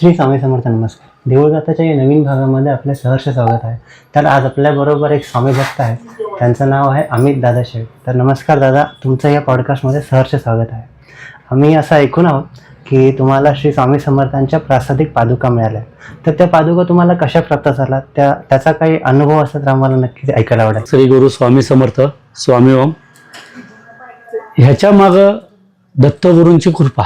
श्री स्वामी समर्थ. नमस्कार. देऊळगाताच्या या नवीन भागामध्ये आपले सहर्ष स्वागत आहे. तर आज आपल्याबरोबर एक स्वामी भक्त आहे, त्यांचं नाव आहे अमित दादा शेठ. तर नमस्कार दादा, तुमचं या पॉडकास्टमध्ये सहर्ष स्वागत आहे. आम्ही असं ऐकून आहोत की तुम्हाला श्री स्वामी समर्थांच्या प्रासादिक पादुका मिळाल्या. तर त्या पादुका तुम्हाला कशा प्राप्त झाला, त्याचा काही अनुभव असला तर आम्हाला नक्कीच ऐकायला आवडेल. श्री गुरु स्वामी समर्थ. स्वामी ओम. ह्याच्या मागं दत्तगुरूंची कृपा.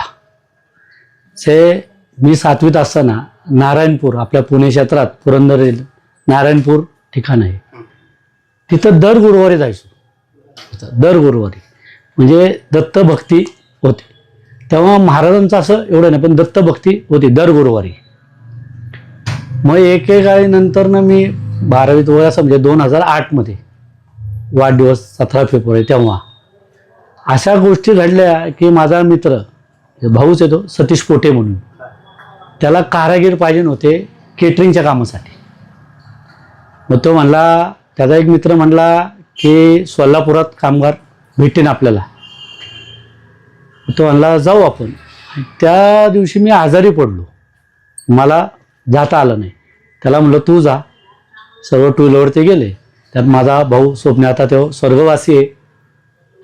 मी 7वीत असताना नारायणपूर, आपल्या पुणे क्षेत्रात पुरंदर नारायणपूर ठिकाण आहे, तिथं दर गुरुवारी जायचो. दर गुरुवारी म्हणजे दत्तभक्ती होती तेव्हा. महाराजांचं असं एवढं नाही, पण दत्तभक्ती होती दर गुरुवारी. मग एकेकाळी नंतर मी 12वीत वय असं म्हणजे 2008 वाढदिवस 17 फेब्रुवारी, तेव्हा अशा गोष्टी घडल्या की माझा मित्र, भाऊच येतो सतीश पोटे म्हणून, त्याला कारागीर पाहिजे होते केटरिंगच्या कामासाठी. मग तो म्हणला, त्याचा एक मित्र म्हणला की सोलापुरात कामगार भेटेन आपल्याला. तो म्हणला जाऊ आपण. त्या दिवशी मी आजारी पडलो, मला जाता आलं नाही. त्याला म्हणलं तू जा. सर्व टू व्हीलरवरती गेले. त्यात माझा भाऊ स्वप्ने, आता तो स्वर्गवासी आहे,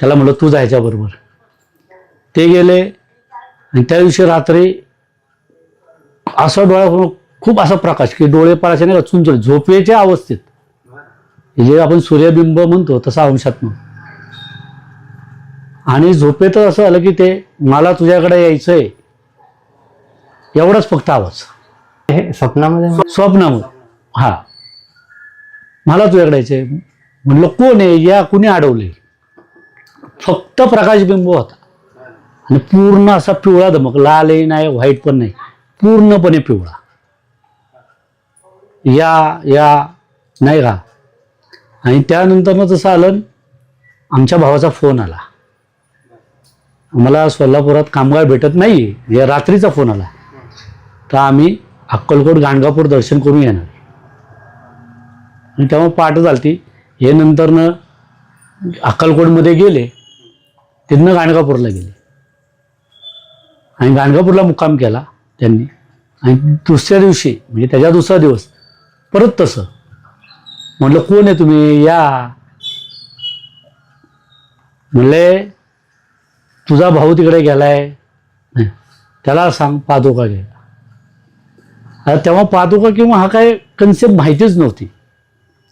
त्याला म्हणलं तू जायच्याबरोबर. ते गेले आणि त्या दिवशी रात्री असं डोळ्यासमोर खूप असा प्रकाश की डोळे पाराचे नाही का चुंचले, झोपेच्या अवस्थेत, जे आपण सूर्यबिंब म्हणतो तसा अंशात्मक. आणि झोपेत असं आलं की ते मला तुझ्याकडे यायचंय एवढाच फक्त आवाज. हे स्वप्नामध्ये हा, मला तुझ्याकडे यायचंय. म्हणलं कोण आहे, या कुणी अडवले. फक्त प्रकाशबिंब होता आणि पूर्ण असा पिवळा धमक, लालही नाही व्हाईट पण नाही, पूर्णपणे पिवळा. या नाही का. आणि त्यानंतर तसं आलं, आमच्या भावाचा फोन आला. आम्हाला सोलापुरात कामगार भेटत नाही, या रात्रीचा फोन आला. तर आम्ही अक्कलकोट गाणगापूर दर्शन करून येणार. आणि तेव्हा पाठ झालती. हे नंतरनं अक्कलकोटमध्ये गेले, तिथनं गाणगापूरला गेले आणि गाणगापूरला मुक्काम केला त्यांनी. आणि दुसऱ्या दिवशी म्हणजे त्याच्या दुसरा दिवस परत तसं. म्हटलं कोण आहे तुम्ही, या. म्हणले तुझा भाऊ तिकडे गेलाय, त्याला सांग पादुका घ्यायला. आता तेव्हा पादुका किंवा हा काय कन्सेप्ट माहितीच नव्हती.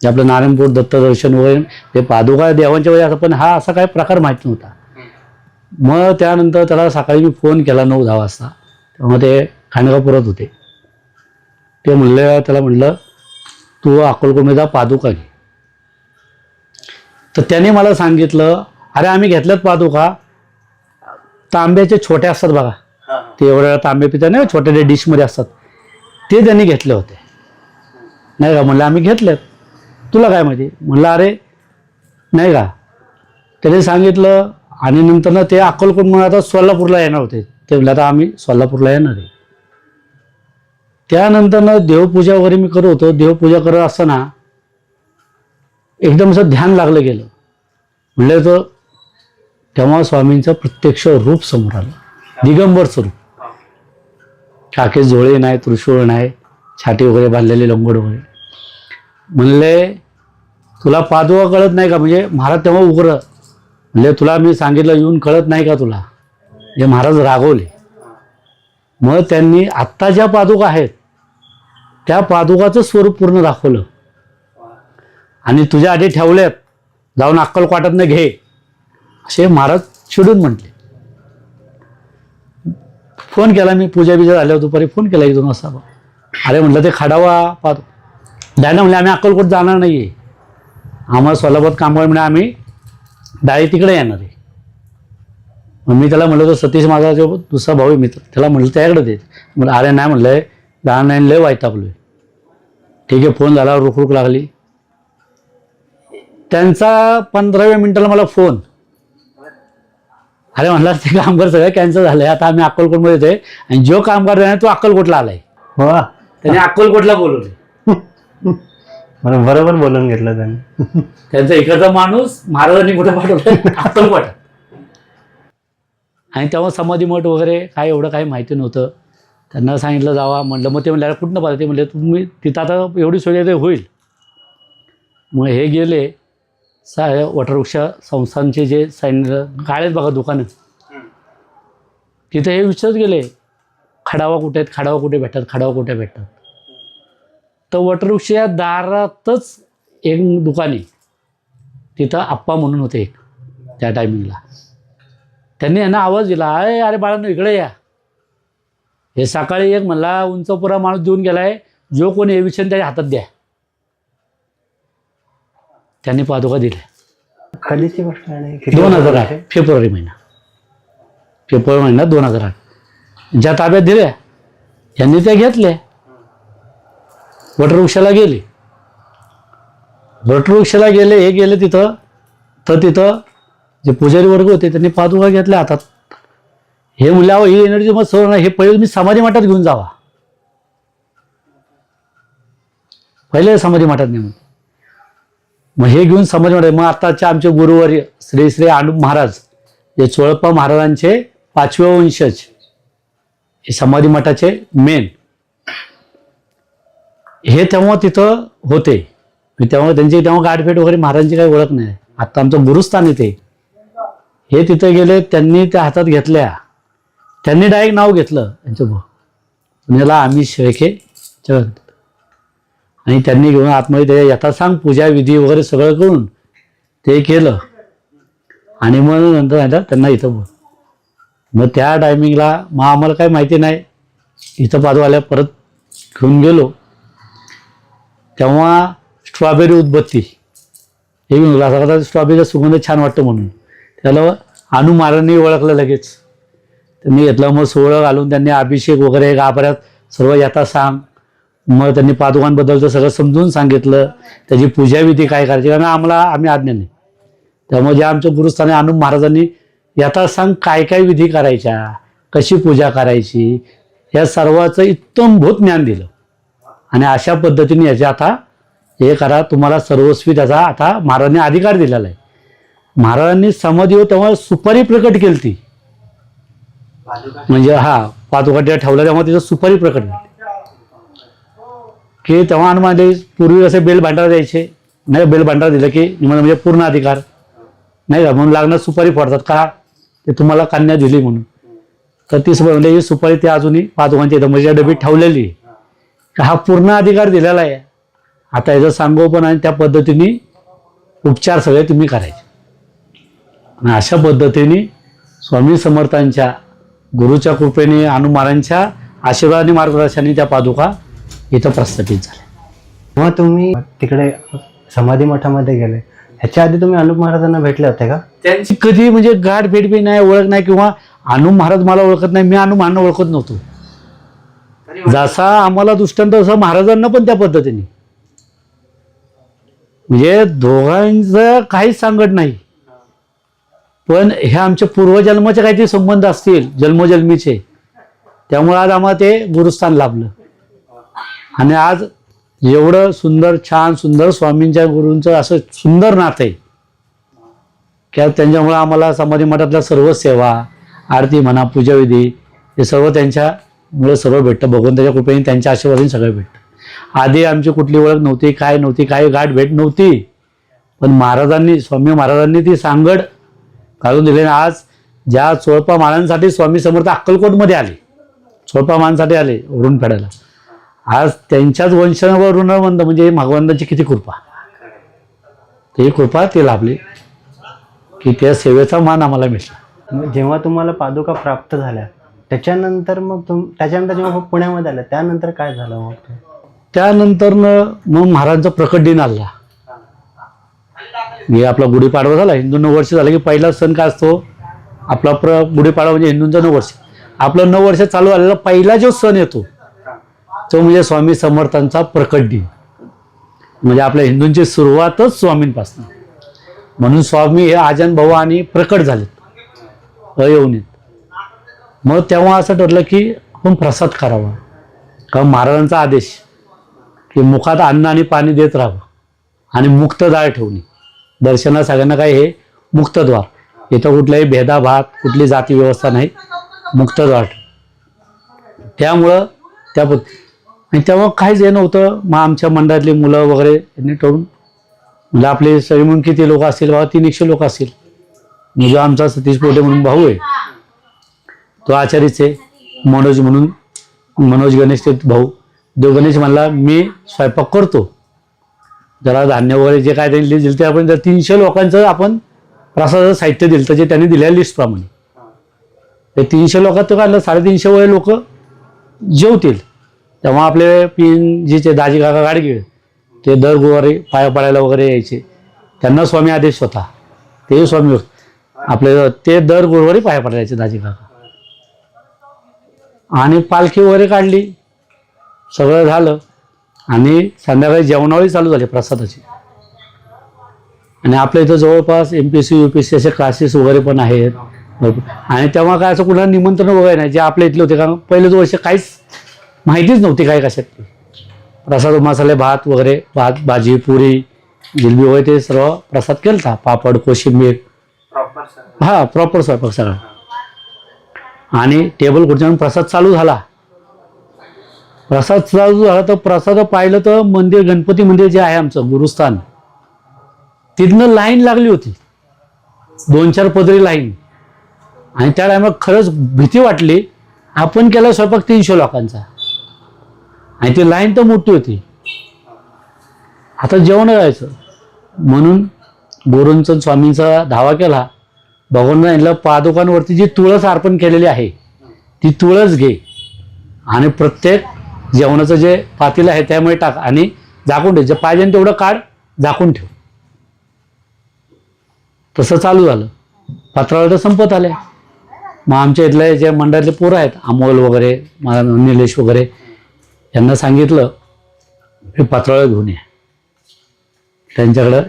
आपलं नारायणपूर दत्तदर्शन वगैरे ते पादुका देवांच्या वेळी असं, पण हा असा काय प्रकार माहीत नव्हता. मग त्यानंतर त्याला सकाळी मी फोन केला 9-10 वाजता. तेव्हा ते गाणगापुरात होते. ते म्हणले, त्याला म्हणलं तू अक्कलकोटमध्ये जा, पादुका घे. तर त्याने मला सांगितलं, अरे आम्ही घेतल्यात पादुका, तांब्याचे छोटे असतात बघा, ते एवढ्या तांबे पिता नाही, छोटे डिशमध्ये असतात, ते त्यांनी घेतले होते नाही का. म्हणलं आम्ही घेतलेत, तुला काय माहिती. म्हणलं अरे नाही का. त्याने सांगितलं. आणि नंतर ना ते अक्कलकोट म्हणून आता सोलापूरला येणार होते. ते म्हणलं आता आम्ही सोलापूरला येणार आहे. त्यानंतर ना देवपूजा वगैरे मी करत होतो. देवपूजा करत असताना एकदम असं ध्यान लागलं गेलं. म्हणलं तर तेव्हा स्वामींचं प्रत्यक्ष रूप समोर आलं, दिगंबर स्वरूप. काके जोळे नाही, त्रिशूळ नाही, छाती वगैरे बांधलेले लंगोट वगैरे. म्हणले तुला पादुका कळत नाही का. म्हणजे महाराज तेव्हा उग्र. म्हणजे तुला मी सांगितलं येऊन कळत नाही का तुला. हे महाराज रागवले. मग त्यांनी आत्ता ज्या पादुका आहेत त्या पादुकाचं स्वरूप पूर्ण दाखवलं. आणि तुझ्या आधी ठेवल्यात, जाऊन अक्कलकोटातनं घे, असे महाराज चिडून म्हटले. फोन केला मी, पूजा बिजा झाल्यावर दुपारी फोन केला 1-2 वाजता. अरे म्हटलं ते खडावा द्यायला. म्हणले आम्ही अक्कलकोट जाणार नाही आहे, आम्हाला सोलापूरात कामगार म्हणजे आम्ही डाळी तिकडे येणार आहे. मग मी त्याला म्हणलं, तो सतीश माझा जो दुसरा भाऊ मित्र, त्याला म्हटलं त्याकडे दे. म्हणलं अरे नाही, म्हणलंय जाणार नाही, लय वैतागलोय. ठीक आहे. फोन झाला, रुखरुख लागली. त्यांचा 15व्या मिनिटाला मला फोन. अरे म्हणला ते कामगार सगळं कॅन्सल झालंय, आता आम्ही अक्कलकोटमध्ये येतोय आणि जो कामगार आहे तो अक्कलकोटला आलाय. वा, त्याने अक्कलकोटला बोलवले. बरोबर बोलून घेतलं त्यांनी. त्यांचा इकडचा माणूस महाराजांनी कुठे पाठवलं, अक्कलकोट. आणि तेव्हा समाधी मठ वगैरे काय एवढं काही माहिती नव्हतं. त्यांना सांगितलं जावा. म्हटलं मग ते म्हणले कुठनं पाहिजे. ते म्हणले तुम्ही तिथं आता एवढी सोय ते होईल. मग हे गेले वटवृक्ष संस्थांचे जे सैन्य गाळेत बघा दुकानं, तिथे हे विचारत गेले खडावा कुठे आहेत, खडावा कुठे भेटतात, खडावा कुठे भेटतात. तर वटवृक्ष या दारातच एक दुकान आहे. तिथं आप्पा म्हणून होते एक त्या टायमिंगला. त्यांनी यांना आवाज दिला, अरे बाळांनो इकडे या. हे सकाळी एक म्हणला उंचपुरा माणूस देऊन गेलाय, जो कोणी हे विषय त्याच्या हातात द्या. त्यांनी पादुका दिल्या. कधीची गोष्ट आहे? 2008 फेब्रुवारी महिना 2008. ज्या ताब्यात दिल्या यांनी त्या घेतल्या. वटवृक्षाला गेले. वटवृक्षाला गेले, हे गेले तिथं. तर तिथं जे पुजारी वर्ग होते त्यांनी पादुका घेतल्या हातात. हे म्हणले अहो ही एनर्जी मग सोड नाही, हे पहिले मी समाधी मठात घेऊन जावा. पहिले समाधी मठात नेऊन मग हे घेऊन समाधी मठात. मग आताचे आमचे गुरुवर्य श्री श्री अनुप महाराज जे चोळप्पा महाराजांचे 5वे वंशज, हे समाधी मठाचे मेन, हे तेव्हा तिथं होते. तेव्हा त्यांची तेव्हा गाठभेट वगैरे महाराजांची काही ओळख नाही. आता आमचं गुरुस्थान येते. हे तिथे गेले, त्यांनी त्या हातात घेतल्या. त्यांनी डायरेक्ट नाव घेतलं त्यांचं पुण्याला आम्ही शेळके जगत. आणि त्यांनी घेऊन आतमध्ये यथा सांग पूजा विधी वगैरे सगळं करून ते केलं. आणि मग नंतर त्यांना इथं बोल. मग त्या टायमिंगला मग आम्हाला काही माहिती नाही. इथं पादुकाला परत घेऊन गेलो तेव्हा स्ट्रॉबेरी उदबत्ती हे घेऊन गेलो. स्ट्रॉबेरीचा सुगंध छान वाटतं म्हणून त्याला अनु महाराजांनी ओळखलं लगेच. त्यांनी घेतलं. मग सोहळं घालून त्यांनी अभिषेक वगैरे गाभाऱ्यात सर्व यथा सांग. मग त्यांनी पादुकांबद्दलचं सगळं समजून सांगितलं. त्याची पूजाविधी काय करायची, कारण आम्ही आज्ञा नाही. त्यामुळे जे आमच्या गुरुस्थानी अनुप महाराजांनी यथा सांग काय काय विधी करायच्या, कशी पूजा करायची, या सर्वाचं इत्तमभूत ज्ञान दिलं. आणि अशा पद्धतीने याचे आता हे करा, तुम्हाला सर्वस्वी त्याचा आता महाराजांनी अधिकार दिलेला आहे. महाराजांनी समाधीवर तेव्हा सुपारी प्रकट केली ती, म्हणजे पादुका ठेवला तेव्हा तिथं सुपारी प्रकट केली की तेव्हा अनुमान पूर्वी असे बेल भांडार द्यायचे नाही. बेल भांडार दिलं की म्हणजे पूर्ण अधिकार नाही का, म्हणून लागणार सुपारी फोडतात का, ते तुम्हाला कन्या दिली म्हणून. तर ती म्हणजे ही सुपारी ते अजूनही पादुकांच्या इथं म्हणजे डबीत ठेवलेली का हा पूर्ण अधिकार दिलेला आहे. आता याचं सांगोपन आणि त्या पद्धतीने उपचार सगळे तुम्ही करायचे. आणि अशा पद्धतीने स्वामी समर्थांच्या गुरुच्या कृपेने अनु महाराजांच्या आशीर्वाद आणि मार्गदर्शनाने त्या पादुका इथं प्रस्थापित झाल्या. मग तुम्ही तिकडे समाधी मठामध्ये गेले, ह्याच्या आधी तुम्ही अनुप महाराजांना भेटले होते का? त्यांची कधी म्हणजे गाठ भेट बी नाही, ओळख नाही, किंवा अनुप महाराज मला ओळखत नाही, मी अनुप महाराजांना ओळखत नव्हतो. जसा आम्हाला दृष्टांत तसं महाराजांना पण त्या पद्धतीने, म्हणजे दोघांचं काहीच सांगत नाही. पण हे आमच्या पूर्वजन्माचे काहीतरी संबंध असतील जन्मोजन्मीचे, त्यामुळे आज आम्हाला ते गुरुस्थान लाभलं. आणि आज एवढं सुंदर छान सुंदर स्वामींच्या गुरूंचं असं सुंदर नातं आहे की त्यांच्यामुळे आम्हाला समाधी मठातल्या सर्व सेवा, आरती म्हणा, पूजाविधी हे सर्व त्यांच्यामुळे सर्व भेटतं. भगवंताच्या कृपेने त्यांच्या आशीर्वादाने सगळं भेटतं. आधी आमची कुठली ओळख नव्हती, काय नव्हती, काही गाठ भेट नव्हती. पण महाराजांनी, स्वामी महाराजांनी ती सांगड काढून दिली. आज ज्या चोळप्पा महाराजांसाठी स्वामी समर्थ अक्कलकोटमध्ये आले, चोळप्पा महाराजांसाठी आले वरून फेडायला, आज त्यांच्याच वंशावर ऋणवंत, म्हणजे भगवंताची किती कृपा, ती कृपा ते लाभली की त्या सेवेचा मान आम्हाला मिळाला. जेव्हा तुम्हाला पादुका प्राप्त झाल्या त्याच्यानंतर मग त्याच्यानंतर जेव्हा पुण्यामध्ये आल्या त्यानंतर काय झालं मग? त्यानंतर मग महाराजांचा प्रकट दिन आला. मी आपला गुढीपाडवा झाला, हिंदू नववर्ष झालं की पहिला सण काय असतो आपला गुढीपाडवा, म्हणजे हिंदूंचा नववर्ष. आपलं नववर्ष चालू आलेला पहिला जो सण येतो तो म्हणजे स्वामी समर्थांचा प्रकट दिन. म्हणजे आपल्या हिंदूंची सुरुवातच स्वामींपासून. म्हणून स्वामी हे आजन भाऊ आणि प्रकट झालेत अयवनीत. मग तेव्हा असं ठरलं की आपण प्रसाद करावा, कारण महाराजांचा आदेश की मुखात अन्न आणि पाणी देत राहावं आणि मुक्तद्वार ठेवणे. दर्शना सगळ्यांना काय हे मुक्तद्वार, इथं कुठलाही भेदाभात, कुठली जाती व्यवस्था नाही, मुक्तद्वार. त्यामुळं आणि तेव्हा काहीच हे नव्हतं. मग आमच्या मंडळातली मुलं वगैरे यांनी ठरवून म्हणजे आपले सगळे म्हणून किती लोक असतील बाबा, 300 लोक असतील. म्हणजे आमचा सतीश पोटे म्हणून भाऊ आहे, तो आचार्यचे मनोज गणेश ते भाऊ. देव गणेश म्हणला मी स्वयंपाक करतो, जरा धान्य वगैरे जे काय त्यांनी दिलं ते आपण 300 लोकांचं आपण प्रसादाचं साहित्य दिलं जे त्यांनी दिलेल्या लिस्टप्रमाणे. ते 300 लोकात तो काढलं 350 वगैरे लोक जेवतील. तेव्हा आपले जिचे दाजी काका गाडगे ते दर गुरुवारी पाया पडायला वगैरे यायचे. त्यांना स्वामी आदेश होता, ते स्वामी आपले ते दर गुरुवारी पाया पडायला यायचे दाजी काका. आणि पालखी वगैरे काढली, सगळं झालं आणि संध्याकाळी जेवणावळी चालू झाली प्रसादाची. आणि आपल्या इथं जवळपास MPSC UPSC असे क्लासेस वगैरे पण आहेत भरपूर. आणि तेव्हा काय असं कुणाला निमंत्रण वगैरे नाही, जे आपल्या इथले होते, कारण पहिलेच वर्ष काहीच माहितीच नव्हती काय कशात. प्रसाद मसाले भात वगैरे, भात भाजी पुरी जिलबी वगैरे ते सर्व प्रसाद केलता, पापड कोशिंबीर, हा प्रॉपर स्वयंपाक सगळा. आणि टेबल खुर्च्यावर प्रसाद चालू झाला. तर प्रसाद पाहिलं तर मंदिर, गणपती मंदिर जे आहे आमचं गुरुस्थान, तिथनं लाईन लागली होती, 2-4 पदरी लाईन. आणि त्या टायमात खरंच भीती वाटली. आपण केला स्वयंपाक 300 लोकांचा आणि ती लाईन तर मोठी होती. आता जेवण करायचं म्हणून गुरूंचा स्वामींचा धावा केला. भगवान यांना पादुकांवरती जी तुळस अर्पण केलेली आहे ती तुळस घे आणि प्रत्येक जेवणाचं जे पातेलं आहे त्यामुळे टाक आणि झाकून ठेव, जे पाहिजे तेवढं काढ, झाकून ठेव. तसं चालू झालं. पत्रावळ्या तर संपत आल्या. मग आमच्या इथले जे मंडळातले पोरं आहेत, अमोल वगैरे, निलेश वगैरे, यांना सांगितलं हे पत्रावळ्या घेऊन ये. त्यांच्याकडं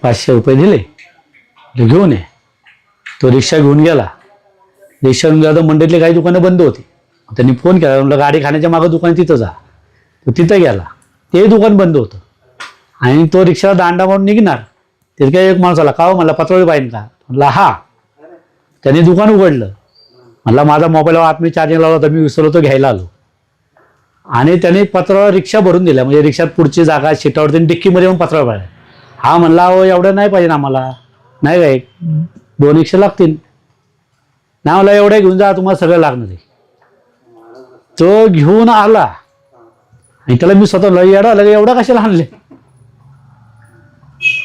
500 रुपये दिले, घेऊन ये. तो रिक्षा घेऊन गेला. रिक्षा घेऊन गेला तर मंडळातली काही दुकानं बंद होती. त्यांनी फोन केला, म्हणलं गाडी खाण्याच्या मागं दुकान तिथं जा. तो तिथं गेला, ते दुकान बंद होतं. आणि तो रिक्षाला दांडा मारून निघणार, तिथे काय एक माणूस आला, का हो मला पत्रावळी पाहिजे का? म्हटलं हा. त्यांनी दुकान उघडलं. म्हणला माझा मोबाईलवर आतमध्ये चार्जिंग लावला तर मी विसरलो, तो घ्यायला आलो. आणि त्यांनी पत्रावळ्या रिक्षा भरून दिल्या, म्हणजे रिक्षात पुढची जागा सीटावर त्यांनी डिक्कीमध्ये येऊन पत्रावळ्या पाहिजे. हा म्हणला हो एवढं नाही पाहिजे आम्हाला, नाही काय 2 रिक्षा लागतील. नाही मला एवढ्या घेऊन जा, तुम्हाला सगळं लागणार आहे. तो घेऊन आला आणि त्याला मी स्वतः येडा लगे एवढा कशाला आणले.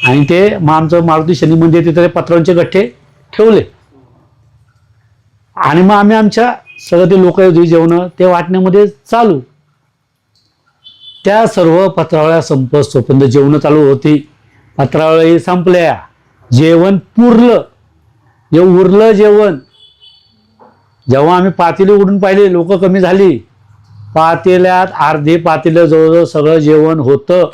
आणि ते मग आमचं मारुती शनी मंदिर तिथे पत्रांचे गठ्ठे ठेवले. आणि मग आम्ही आमच्या सगळं ते लोक जेवण ते वाटण्यामध्ये चालू. त्या सर्व पत्रावळ्या संपत तोपर्यंत जेवण चालू होती. पत्रावळ्या संपल्या, जेवण पुरलं. जे उरलं जेवण, जेव्हा आम्ही पातेली उडून पाहिले, लोक कमी झाली. पातेल्यात अर्धे पातेलं जवळजवळ सगळं जेवण होतं.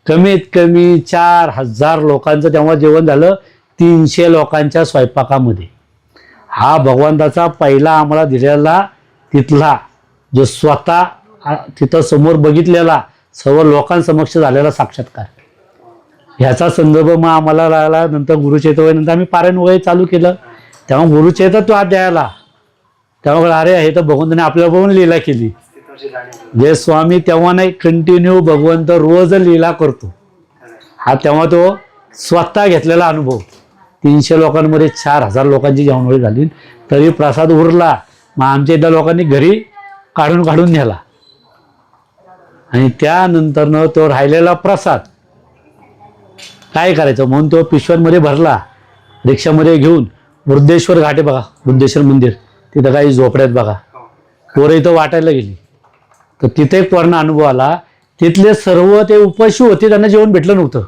कमीत कमी 4000 लोकांचं तेव्हा जेवण झालं 300 लोकांच्या स्वयंपाकामध्ये. हा भगवंताचा पहिला आम्हाला दिलेला तिथला जो स्वतः तिथं समोर बघितलेला सर्व लोकांसमक्ष झालेला साक्षात्कार, ह्याचा संदर्भ मग आम्हाला लागला. नंतर गुरुचरित्रानंतर आम्ही पारायण वगैरे चालू केलं. तेव्हा गुरुचरित्र तो अध्यायाला तेव्हा अरे हे तर भगवंताने आपल्याला बघून लीला केली. जे स्वामी तेव्हा नाही, कंटिन्यू भगवंत रोज लीला करतो. हा तेव्हा तो स्वतः घेतलेला अनुभव. 300 लोकांमध्ये 4000 लोकांची जेवणवळी झाली, तरी प्रसाद उरला. मग आमच्या इथल्या लोकांनी घरी काढून नेला. आणि त्यानंतरनं तो राहिलेला प्रसाद काय करायचं म्हणून तो पिशव्यांमध्ये भरला, रिक्षामध्ये घेऊन. वृद्धेश्वर घाट आहे बघा, वृद्धेश्वर मंदिर, तिथं काही झोपड्यात बघा, पोरं इथं वाटायला गेली. तर तिथे एक पूर्ण अनुभव आला. तिथले सर्व ते उपाशी होते, त्यांना जेवण भेटलं नव्हतं.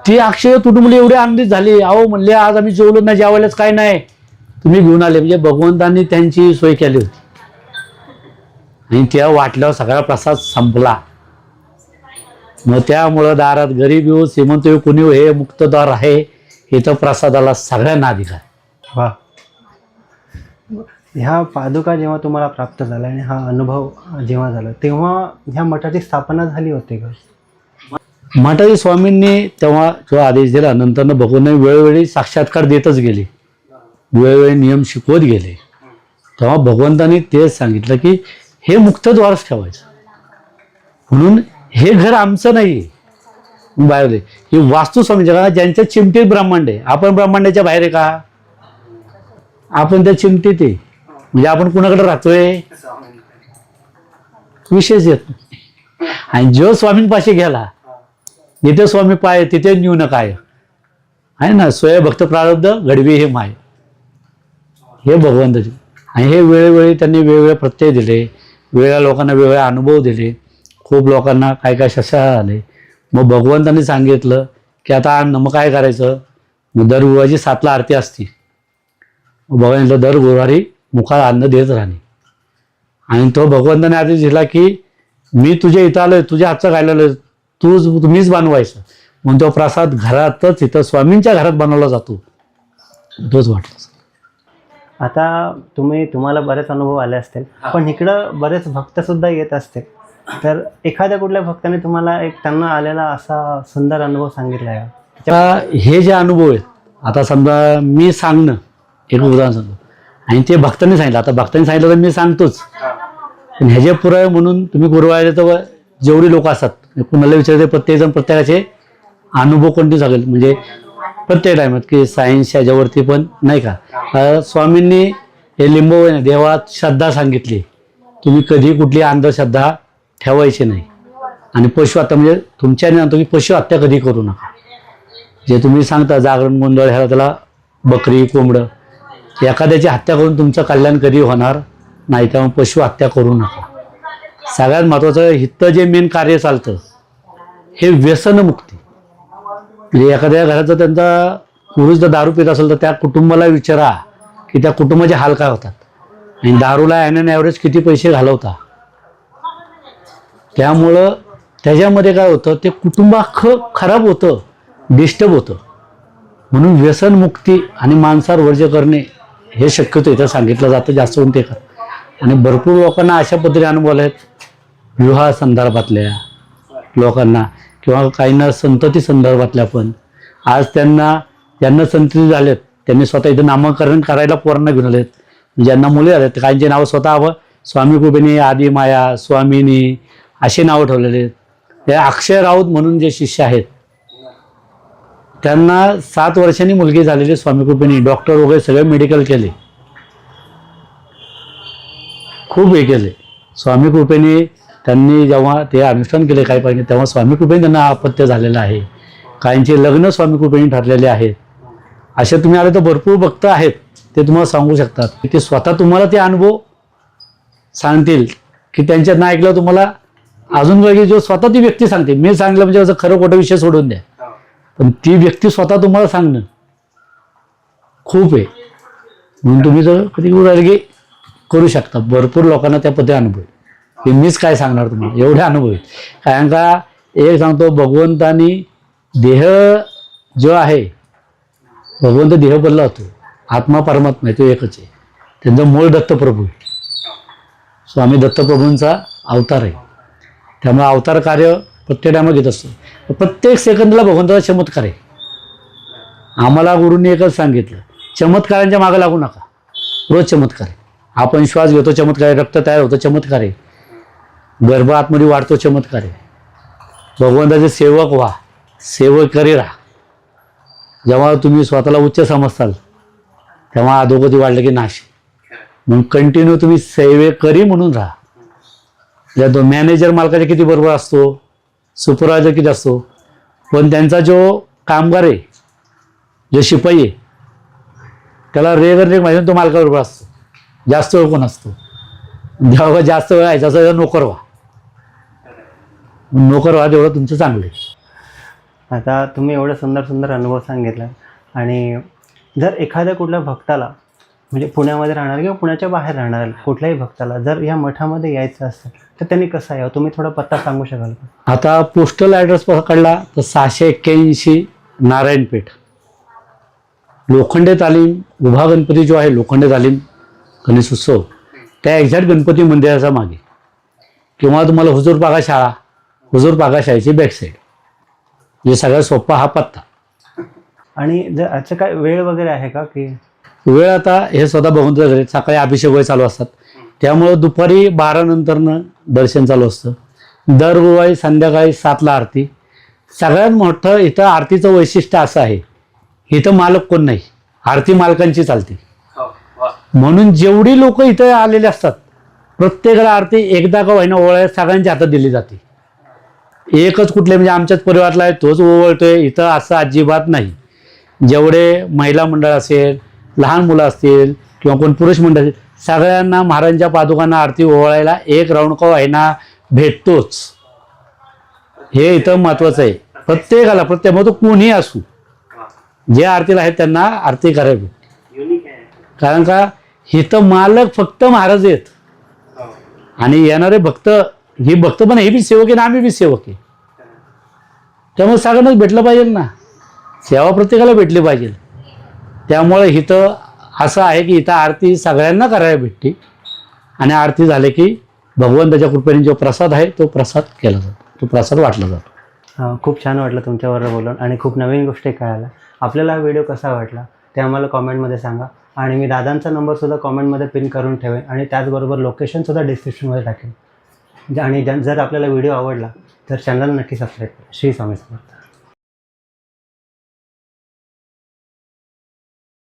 ती अक्षय तुटून मुली एवढी आनंदित झाली. अहो म्हणले आज आम्ही जेवलो नाही, जेवायलाच काय नाही, तुम्ही घेऊन आले. म्हणजे भगवंतांनी त्यांची सोय केली होती. आणि त्या वाटल्यावर सगळा प्रसाद संपला. मग त्यामुळं दारात गरीब येऊ श्रीमंत येऊ कुणी हे मुक्तदार आहे, इथं प्रसादाला सगळ्यांना अधिकार. वा. ह्या पादुका जेव्हा तुम्हाला प्राप्त झाल्या आणि हा अनुभव जेव्हा झाला तेव्हा ह्या मठाची स्थापना झाली होती का? मठाची स्वामींनी तेव्हा जो आदेश दिला, नंतर भगवान वेळोवेळी साक्षात्कार देतच गेले, वेळोवेळी नियम शिकवत गेले. तेव्हा भगवंतांनी तेच सांगितलं की हे मुक्तद्वारच ठेवायचं, म्हणून हे घर आमचं नाही बाहेर. ही वास्तू समजा का, ज्यांच्या चिमटीत ब्रह्मांड आहे, आपण ब्रह्मांडाच्या बाहेर आहे का? आपण त्या चिमटीत आहे, म्हणजे आपण कुणाकडे राहतोय? विशेष येत नाही. आणि जो स्वामींपाशी गेला, जिथे स्वामी पाय तिथे न्यून काय आहे ना, स्वय भक्त प्रारब्ध घडवी हे माय, हे भगवंताचे. आणि हे वेळोवेळी त्यांनी वेगवेगळे प्रत्यय दिले, वेगळ्या लोकांना वेगवेगळे अनुभव दिले, खूप लोकांना काय काय शस्त्र आले. मग भगवंतांनी सांगितलं की आता मग काय करायचं, मग दर गुरुवारी 7ला आरती असती. मग भगवान दर गुरुवारी मुखात अन्न देत राहणे. आणि तो भगवंताने आदेश दिला की मी तुझ्या इथं आलोय, तुझ्या हातचं खायला आलोय, तुम्हीच बनवायचं. म्हणून तो प्रसाद घरातच इथं स्वामींच्या घरात बनवला जातो, तोच वाटला. आता तुम्हाला बरेच अनुभव आले असतील, पण इकडं बरेच भक्त सुद्धा येत असतील. तर एखाद्या कुठल्या भक्ताने तुम्हाला एक त्यांना आलेला असा सुंदर अनुभव सांगितला आहे? आता हे जे अनुभव आहेत, आता समजा मी सांगणं एक उदाहरण सांगतो, आणि ते भक्तांनी सांगितलं. आता भक्तांनी सांगितलं तर मी सांगतोच, पण ह्याचे पुरावे म्हणून तुम्ही गुरुवारी तर जेवढी लोक असतात कुणाला विचारते, प्रत्येकजण प्रत्येकाचे अनुभव कोणते सांगेल, म्हणजे प्रत्येक टायमात की सायन्स याच्यावरती पण नाही का. स्वामींनी हे लिंबोवणे देवात श्रद्धा सांगितली, तुम्ही कधी कुठली अंधश्रद्धा ठेवायची नाही. आणि पशु हत्या म्हणजे तुमच्या तुम्ही पशु हत्या कधी करू नका. जे तुम्ही सांगता जागरण गोंधळ ह्याला त्याला बकरी कोंबडं एखाद्याची हत्या करून तुमचं कल्याण कधी होणार नाही, त्यामुळे पशु हत्या करू नका. सगळ्यात महत्त्वाचं हिथं जे मेन कार्य चालतं हे व्यसनमुक्ती. म्हणजे एखाद्या घराचा त्यांचा पुरुष जर दारू पित असेल तर त्या कुटुंबाला विचारा की त्या कुटुंबाचे हाल काय होतात, आणि दारूला ॲन ॲव्हरेज किती पैसे घालवता. त्यामुळं त्याच्यामध्ये काय होतं, ते कुटुंब अख्खं खराब होतं, डिस्टर्ब होतं. म्हणून व्यसनमुक्ती आणि मांसाहार वर्ज्य करणे हे शक्यतो इथं सांगितलं जातं, जास्त करून ते कर. आणि भरपूर लोकांना अशा पद्धतीने अनुभव आहेत, विवाह संदर्भातल्या लोकांना किंवा काहींना संतती संदर्भातल्या. पण आज ज्यांना संतती झालेत त्यांनी स्वतः इथं नामकरण करायला पोरांना घेऊन आलेत. ज्यांना मुले झालेत काहींचे नावं स्वतः स्वामी कृपेने आदी माया स्वामिनी असे नावं ठेवलेले आहेत. हे अक्षय राऊत म्हणून जे शिष्य आहेत त्यांना 7 वर्षांनी मुलगी झालेली स्वामी कृपेने, डॉक्टर वगैरे सगळे मेडिकल केले, खूप हे केले स्वामी कृपेने. त्यांनी जेव्हा ते अनुष्ठान केले काही पाहिजे तेव्हा स्वामी कृपेने त्यांना अपत्य झालेलं आहे. काहींचे लग्न स्वामी कृपेने ठरलेले आहेत. असे तुम्ही आले तर भरपूर भक्त आहेत, ते तुम्हाला सांगू शकतात. ते स्वतः तुम्हाला ते अनुभव सांगतील की त्यांच्यात ना ऐकलं तुम्हाला अजून वेगळी जो स्वतः ती व्यक्ती सांगते. मी सांगितलं म्हणजे असं खरं खोटं विषय सोडून द्या, पण ती व्यक्ती स्वतः तुम्हाला सांगणं खूप आहे. म्हणून तुम्ही जर कधी गुरुवारी करू शकता. भरपूर लोकांना त्या पद्धती अनुभव आहे. मीच काय सांगणार तुम्हाला, एवढे अनुभव आहेत. कारण का एक सांगतो, भगवंतानी देह जो आहे, भगवंत देह बदलला होतो, आत्मा परमात्मा आहे तो एकच आहे. त्यांचं मूळ दत्तप्रभू आहे. स्वामी दत्तप्रभूंचा अवतार आहे. त्यामुळे अवतार कार्य प्रत्येक टायमा घेत असतो. प्रत्येक सेकंदला भगवंताचा चमत्कार आहे. आम्हाला गुरूंनी एकच सांगितलं, चमत्कारांच्या मागे लागू नका. रोज चमत्कार आहे. आपण श्वास घेतो चमत्कार आहे, रक्त तयार होतं चमत्कार आहे, गर्भ आतमध्ये वाढतो चमत्कार आहे. भगवंताचे सेवक व्हा, सेवकरी राहा. जेव्हा तुम्ही स्वतःला उच्च समजताल तेव्हा अधोगती वाढलं की नाश. म्हणून कंटिन्यू तुम्ही सेवेकरी म्हणून राहा. या तो मॅनेजर मालकाच्या किती बरोबर असतो, सुपरवायझर किती असतो, पण त्यांचा जो कामगार आहे, जो शिपाई आहे, त्याला रेग माहिती तो मालकाबरोबर असतो. जास्त वेळ कोण असतो, जेव्हा जास्त वेळ आहे जसं नोकर व्हा. नोकर व्हा तेवढं तुमचं चांगलं आहे. आता तुम्ही एवढं सुंदर सुंदर अनुभव सांगितला, आणि जर एखाद्या कुठल्या भक्ताला म्हणजे पुण्यामध्ये राहणार किंवा पुण्याच्या बाहेर राहणार कुठल्याही भक्ताला जर या मठामध्ये यायचं असेल तर त्यांनी कसं यावं, तुम्ही थोडा पत्ता सांगू शकाल का? आता पोस्टल ॲड्रेस पकडला तर 681 नारायणपेठ, लोखंडे तालीम उभा गणपती जो आहे, लोखंडे तालीम गणेश उत्सव, त्या एक्झॅक्ट गणपती मंदिराच्या मागे, किंवा तुम्हाला हुजूर पागा शाळा, हुजूर पागा शाळेची बॅकसाईड, हे सगळ्यात सोपा हा पत्ता. आणि जर याचं काय वेळ वगैरे आहे का की? वेळ आता हे स्वतः भगवंताच्या घरी सकाळी अभिषेक वगैरे चालू असतात, त्यामुळं दुपारी 12 नंतरनं दर्शन चालू असतं. दर गुरुवारी संध्याकाळी 7ला आरती. सगळ्यात मोठं इथं आरतीचं वैशिष्ट्य असं आहे, इथं मालक कोण नाही, आरती मालकांची चालते. म्हणून जेवढी लोक इथं आलेले असतात प्रत्येकाला आरती एकदा का होईना ओवाळ्या सगळ्यांच्या हातात दिली जाते. एकच कुठले म्हणजे आमच्याच परिवारातला आहे तोच ओवाळतोय इथं असं अजिबात नाही. जेवढे महिला मंडळ असेल, लहान मुलं असतील किंवा कोण पुरुष मंडळ असेल, सगळ्यांना महाराजांच्या पादुकांना आरती ओवाळायला एक राऊंड का होईना भेटतोच. हे इथं महत्वाचं आहे. प्रत्येकाला मग तो कोणीही असू, जे आरतीला आहेत त्यांना आरती करावी. कारण का इथं मालक फक्त महाराज आहेत आणि येणारे भक्त, ही भक्त पण हे बी सेवक आहे ना, आम्ही बी सेवक आहे. त्यामुळे सगळ्यांनाच भेटलं पाहिजे ना, सेवा प्रत्येकाला भेटली पाहिजे. त्यामुळे इथं असं आहे की इथं आरती सगळ्यांना करायला भेटते आणि आरती झाले की भगवंताच्या कृपेने जो प्रसाद आहे तो प्रसाद केला जातो, तो प्रसाद वाटला जातो. खूप छान वाटलं तुमच्याबरोबर बोलून आणि खूप नवीन गोष्टी कळाल्या. आपल्याला हा व्हिडिओ कसा वाटला ते आम्हाला कॉमेंटमध्ये सांगा आणि मी दादांचा नंबरसुद्धा कॉमेंटमध्ये पिन करून ठेवेन आणि त्याचबरोबर लोकेशनसुद्धा डिस्क्रिप्शनमध्ये टाकेन. आणि जर आपल्याला व्हिडिओ आवडला तर चॅनल नक्की सबस्क्राईब करा. श्री स्वामी समर्थ.